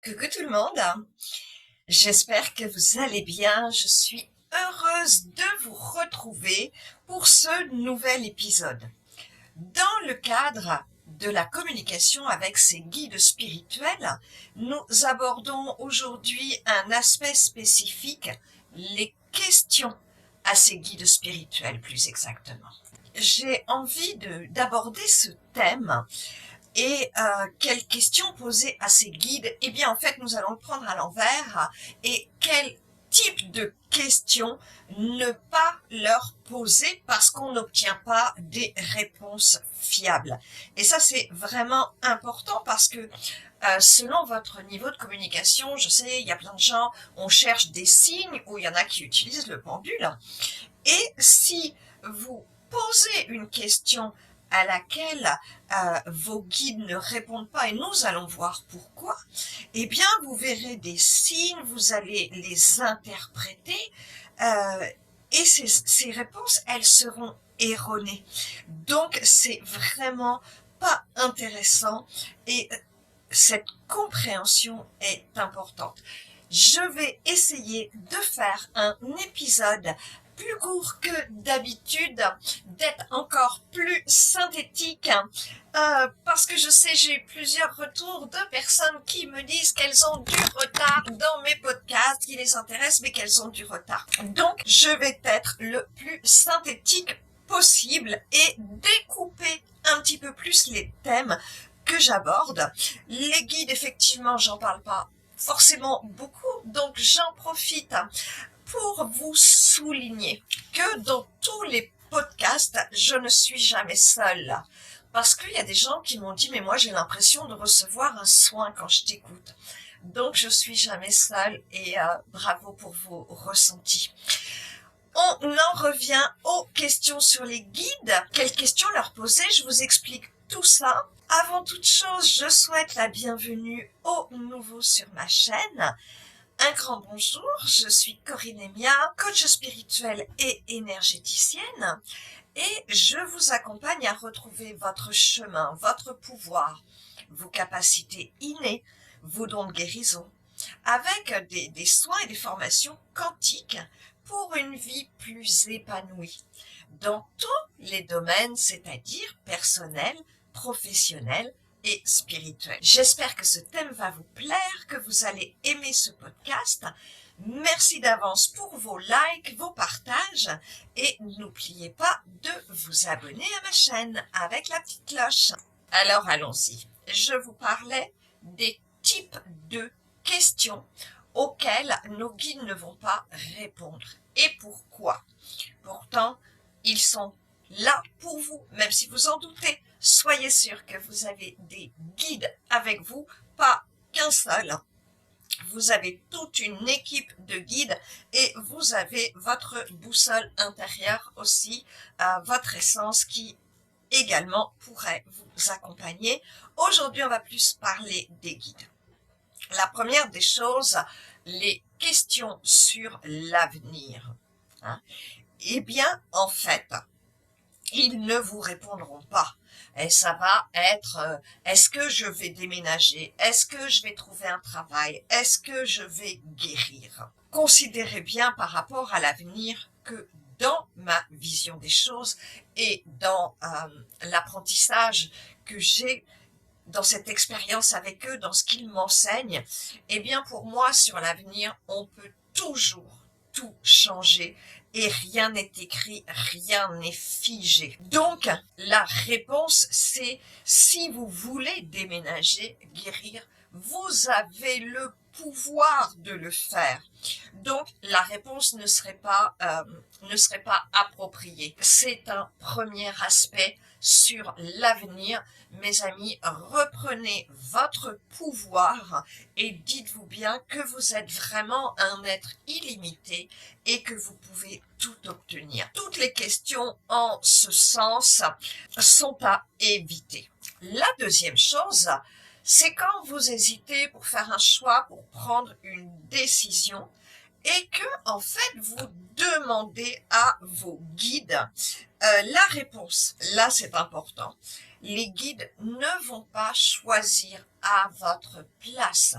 Coucou tout le monde, j'espère que vous allez bien. Je suis heureuse de vous retrouver pour ce nouvel épisode. Dans le cadre de la communication avec ces guides spirituels, nous abordons aujourd'hui un aspect spécifique, les questions à ces guides spirituels plus exactement. J'ai envie d'aborder ce thème. Et quelles questions poser à ces guides? Eh bien, en fait, nous allons le prendre à l'envers. Et quel type de questions ne pas leur poser parce qu'on n'obtient pas des réponses fiables? Et ça, c'est vraiment important parce que selon votre niveau de communication, je sais, il y a plein de gens, on cherche des signes ou il y en a qui utilisent le pendule. Et si vous posez une question à laquelle vos guides ne répondent pas, et nous allons voir pourquoi, eh bien vous verrez des signes, vous allez les interpréter, et ces réponses, elles seront erronées. Donc c'est vraiment pas intéressant, et cette compréhension est importante. Je vais essayer de faire un épisode plus court que d'habitude, d'être encore plus synthétique, parce que je sais, j'ai eu plusieurs retours de personnes qui me disent qu'elles ont du retard dans mes podcasts, qui les intéressent, mais qu'elles ont du retard. Donc, je vais être le plus synthétique possible et découper un petit peu plus les thèmes que j'aborde. Les guides, effectivement, j'en parle pas forcément beaucoup, donc j'en profite pour vous souligner que dans tous les podcasts, je ne suis jamais seule. Parce qu'il y a des gens qui m'ont dit, mais moi j'ai l'impression de recevoir un soin quand je t'écoute. Donc je suis jamais seule et bravo pour vos ressentis. On en revient aux questions sur les guides. Quelles questions leur poser? Je vous explique tout ça. Avant toute chose, je souhaite la bienvenue aux nouveaux sur ma chaîne. Un grand bonjour, je suis Corinne Emia, coach spirituelle et énergéticienne, et je vous accompagne à retrouver votre chemin, votre pouvoir, vos capacités innées, vos dons de guérison, avec des soins et des formations quantiques pour une vie plus épanouie, dans tous les domaines, c'est-à-dire personnel, professionnel et spirituel. J'espère que ce thème va vous plaire, que vous allez aimer ce podcast. Merci d'avance pour vos likes, vos partages, et n'oubliez pas de vous abonner à ma chaîne avec la petite cloche. Alors allons-y. Je vous parlais des types de questions auxquelles nos guides ne vont pas répondre. Et pourquoi? Pourtant, ils sont là pour vous, même si vous en doutez. Soyez sûr que vous avez des guides avec vous, pas qu'un seul. Vous avez toute une équipe de guides et vous avez votre boussole intérieure aussi, votre essence qui également pourrait vous accompagner. Aujourd'hui, on va plus parler des guides. La première des choses, les questions sur l'avenir. Eh bien, en fait, ils ne vous répondront pas. Et ça va être, est-ce que je vais déménager? Est-ce que je vais trouver un travail? Est-ce que je vais guérir? Considérez bien par rapport à l'avenir que dans ma vision des choses et dans l'apprentissage que j'ai, dans cette expérience avec eux, dans ce qu'ils m'enseignent, eh bien pour moi, sur l'avenir, on peut toujours tout changer et rien n'est écrit, rien n'est figé. Donc, la réponse, c'est si vous voulez déménager, guérir, vous avez le pouvoir de le faire. Donc, la réponse ne serait pas appropriée. C'est un premier aspect sur l'avenir. Mes amis, reprenez votre pouvoir et dites-vous bien que vous êtes vraiment un être illimité et que vous pouvez tout obtenir. Toutes les questions en ce sens sont à éviter. La deuxième chose, c'est quand vous hésitez pour faire un choix, pour prendre une décision, et que, en fait, vous demandez à vos guides la réponse. Là, c'est important. Les guides ne vont pas choisir à votre place.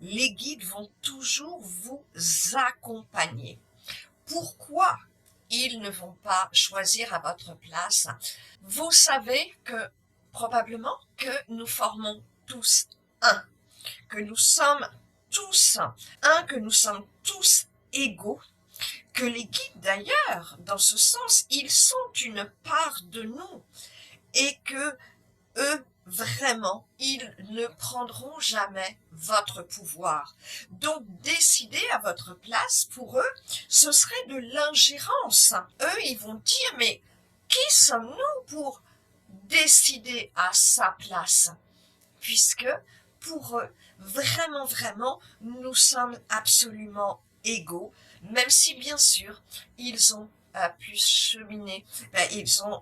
Les guides vont toujours vous accompagner. Pourquoi ils ne vont pas choisir à votre place? Vous savez que probablement que nous formons tous un, que nous sommes tous un, que nous sommes tous égaux, que les guides d'ailleurs, dans ce sens, ils sont une part de nous et que eux, vraiment, ils ne prendront jamais votre pouvoir. Donc, décider à votre place, pour eux, ce serait de l'ingérence. Eux, ils vont dire, mais qui sommes-nous pour décider à sa place? Puisque, pour eux, vraiment, vraiment, nous sommes absolument égaux, même si, bien sûr, ils ont plus cheminé, ils ont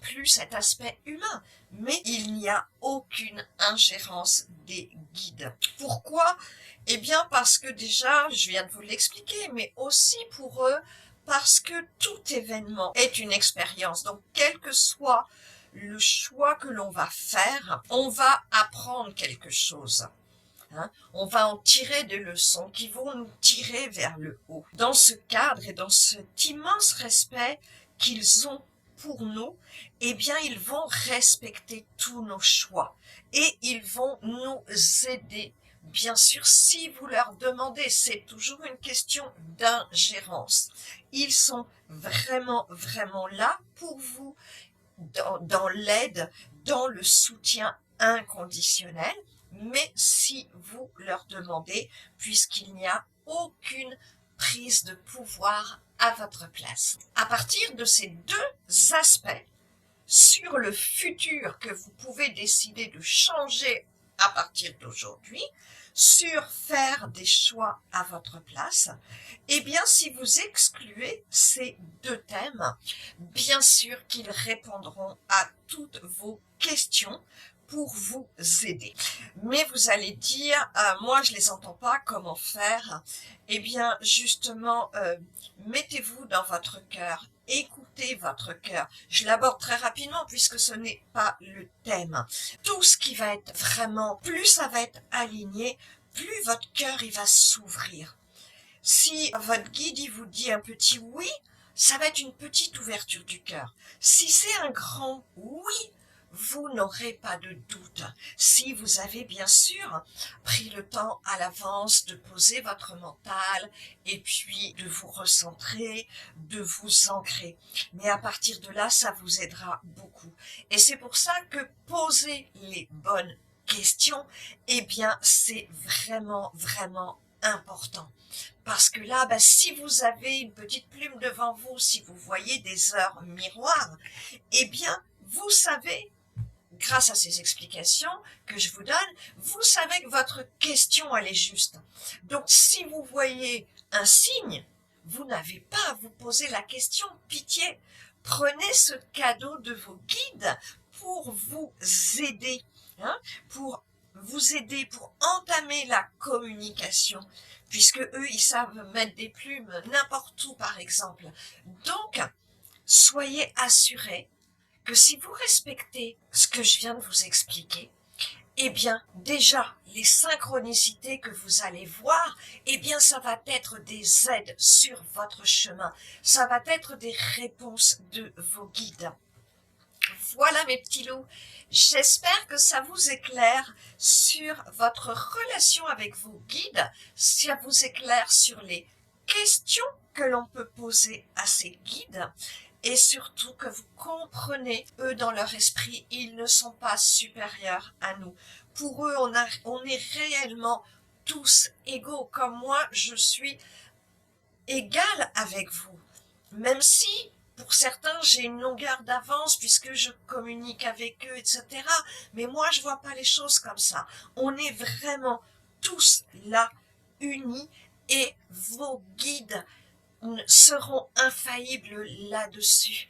plus cet aspect humain, mais il n'y a aucune ingérence des guides. Pourquoi? Eh bien parce que déjà, je viens de vous l'expliquer, mais aussi pour eux, parce que tout événement est une expérience. Donc, quel que soit le choix que l'on va faire, on va apprendre quelque chose. On va en tirer des leçons qui vont nous tirer vers le haut. Dans ce cadre et dans cet immense respect qu'ils ont pour nous, eh bien, ils vont respecter tous nos choix et ils vont nous aider. Bien sûr, si vous leur demandez, c'est toujours une question d'ingérence. Ils sont vraiment, vraiment là pour vous, dans l'aide, dans le soutien inconditionnel. Mais si vous leur demandez, puisqu'il n'y a aucune prise de pouvoir à votre place. À partir de ces deux aspects, sur le futur que vous pouvez décider de changer à partir d'aujourd'hui, sur faire des choix à votre place, eh bien si vous excluez ces deux thèmes, bien sûr qu'ils répondront à toutes vos questions pour vous aider. Mais vous allez dire, moi je les entends pas, comment faire? Eh bien justement, mettez-vous dans votre cœur, écoutez votre cœur. Je l'aborde très rapidement puisque ce n'est pas le thème. Tout ce qui va être vraiment, plus ça va être aligné, plus votre cœur il va s'ouvrir. Si votre guide il vous dit un petit oui, ça va être une petite ouverture du cœur. Si c'est un grand oui, vous n'aurez pas de doute. Si vous avez bien sûr pris le temps à l'avance de poser votre mental et puis de vous recentrer, de vous ancrer. Mais à partir de là, ça vous aidera beaucoup. Et c'est pour ça que poser les bonnes questions, eh bien, c'est vraiment, vraiment important. Parce que là, si vous avez une petite plume devant vous, si vous voyez des heures miroirs, eh bien, vous savez, grâce à ces explications que je vous donne, vous savez que votre question, elle est juste. Donc, si vous voyez un signe, vous n'avez pas à vous poser la question, pitié. Prenez ce cadeau de vos guides pour vous aider, pour vous aider, pour entamer la communication, puisque eux, ils savent mettre des plumes n'importe où, par exemple. Donc, soyez assurés que si vous respectez ce que je viens de vous expliquer, eh bien, déjà, les synchronicités que vous allez voir, eh bien, ça va être des aides sur votre chemin. Ça va être des réponses de vos guides. Voilà mes petits loups, j'espère que ça vous éclaire sur votre relation avec vos guides, ça vous éclaire sur les questions que l'on peut poser à ces guides et surtout que vous comprenez, eux dans leur esprit, ils ne sont pas supérieurs à nous. Pour eux, on est réellement tous égaux, comme moi je suis égale avec vous, même si pour certains, j'ai une longueur d'avance puisque je communique avec eux, etc. Mais moi, je vois pas les choses comme ça. On est vraiment tous là, unis, et vos guides seront infaillibles là-dessus.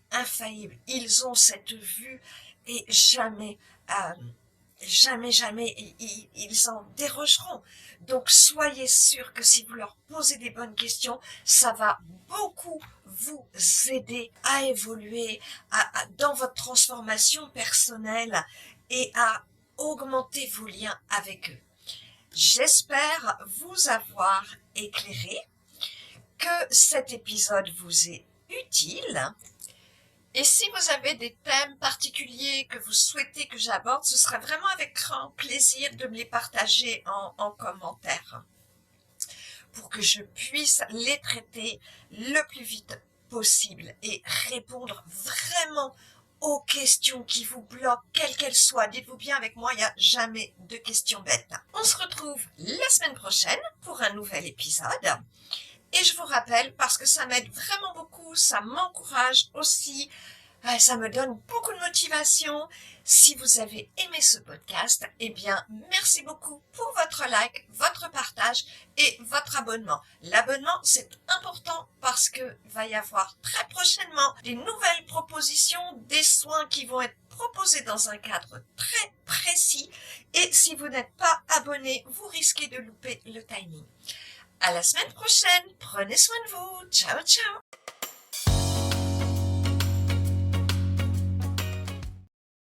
Infaillibles. Ils ont cette vue et jamais jamais, jamais, ils en dérogeront. Donc, soyez sûr que si vous leur posez des bonnes questions, ça va beaucoup vous aider à évoluer dans votre transformation personnelle et à augmenter vos liens avec eux. J'espère vous avoir éclairé, que cet épisode vous est utile. Et si vous avez des thèmes particuliers que vous souhaitez que j'aborde, ce serait vraiment avec grand plaisir de me les partager en commentaire pour que je puisse les traiter le plus vite possible et répondre vraiment aux questions qui vous bloquent, quelles qu'elles soient. Dites-vous bien, avec moi, il n'y a jamais de questions bêtes. On se retrouve la semaine prochaine pour un nouvel épisode. Et je vous rappelle, parce que ça m'aide vraiment beaucoup, ça m'encourage aussi, ça me donne beaucoup de motivation. Si vous avez aimé ce podcast, eh bien, merci beaucoup pour votre like, votre partage et votre abonnement. L'abonnement, c'est important parce que va y avoir très prochainement des nouvelles propositions, des soins qui vont être proposés dans un cadre très précis. Et si vous n'êtes pas abonné, vous risquez de louper le timing. À la semaine prochaine, prenez soin de vous, ciao ciao.